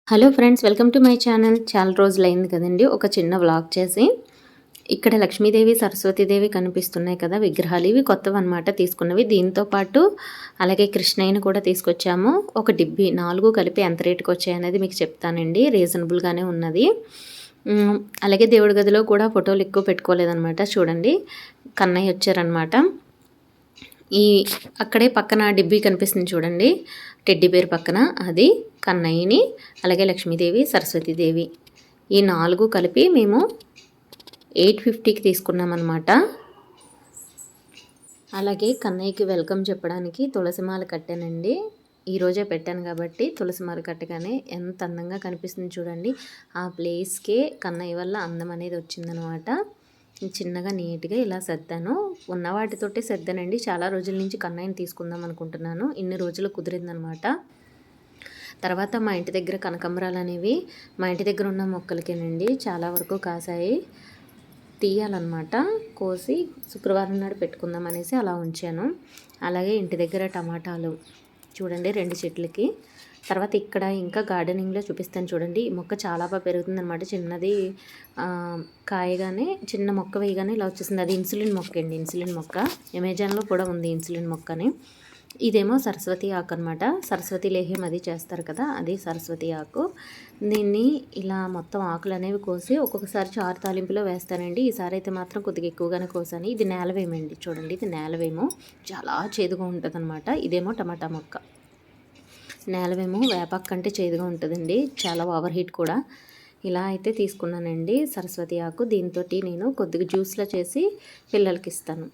Hello friends, welcome to my channel. చాలా రోజులైంది కదండి ఒక చిన్న వ్లాగ్ చేసి. ఇక్కడ లక్ష్మీదేవి, సరస్వతీదేవి కనిపిస్తున్నాయి కదా విగ్రహాలు. ఇవి కొత్తవన్నమాట తీసుకున్నవి. దీంతో పాటు అలాగే కృష్ణయ్యని కూడా తీసుకొచ్చాము. ఒక డిబ్బి 4 కలిపి ఎంత రేటుకి వచ్చాయనేది మీకు చెప్తానండి. రీజనబుల్గానే ఉన్నది. అలాగే దేవుడి గదిలో కూడా ఫోటోలు ఎక్కువ పెట్టుకోలేదన్నమాట. చూడండి, కన్నయ్య వచ్చారనమాట. అక్కడే పక్కన డిబ్బీ కనిపిస్తుంది చూడండి, టెడ్డీ బేర్ పక్కన, అది కన్నయ్యని. అలాగే లక్ష్మీదేవి, సరస్వతీదేవి, ఈ 4 కలిపి మేము 850కి తీసుకున్నామన్నమాట. అలాగే కన్నయ్యకి వెల్కమ్ చెప్పడానికి తులసిమాల కట్టానండి. ఈరోజే పెట్టాను కాబట్టి తులసిమాల కట్టగానే ఎంత అందంగా కనిపిస్తుంది చూడండి. ఆ ప్లేస్కే కన్నయ్య వల్ల అందం అనేది వచ్చిందనమాట. చిన్నగా నీట్గా ఇలా సర్దాను. ఉన్న వాటితోటే సర్దానండి. చాలా రోజుల నుంచి కన్నయ్యని తీసుకుందాం అనుకుంటున్నాను. ఇన్ని రోజులు కుదిరిందనమాట. తర్వాత మా ఇంటి దగ్గర కనకాంబరాలు అనేవి మా ఇంటి దగ్గర ఉన్న మొక్కలకేనండి చాలా వరకు కాసాయి. తీయాలన్నమాట. కోసి శుక్రవారం నాడు పెట్టుకుందాం అనేసి అలా ఉంచాను. అలాగే ఇంటి దగ్గర టమాటాలు చూడండి 2 చెట్లకి. తర్వాత ఇక్కడ ఇంకా గార్డెనింగ్లో చూపిస్తాను చూడండి. ఈ మొక్క చాలా బాగా పెరుగుతుంది అనమాట. చిన్నది కాయగానే చిన్న మొక్క వేయగానే ఇలా వచ్చేసింది. అది ఇన్సులిన్ మొక్క అండి. ఇన్సులిన్ మొక్క అమెజాన్లో కూడా ఉంది ఇన్సులిన్ మొక్క అని. ఇదేమో సరస్వతి ఆకు అనమాట. సరస్వతి లేహ్యం అది చేస్తారు కదా, అది సరస్వతి ఆకు. దీన్ని ఇలా మొత్తం ఆకులు అనేవి కోసి ఒక్కొక్కసారి చారు తాలింపులో వేస్తానండి. ఈసారి అయితే మాత్రం కొద్దిగా ఎక్కువగానే కోసాను. ఇది నేలవేమండి. చూడండి, ఇది నేలవేమో చాలా చేదుగా ఉంటుంది అనమాట. ఇదేమో టమాటా మొక్క. నేలవేమో వేపాకు కంటే చేదుగా ఉంటుందండి, చాలా ఓవర్ హీట్ కూడా. ఇలా అయితే తీసుకున్నానండి సరస్వతి ఆకు. దీంతో నేను కొద్దిగా జ్యూస్లో చేసి పిల్లలకి ఇస్తాను.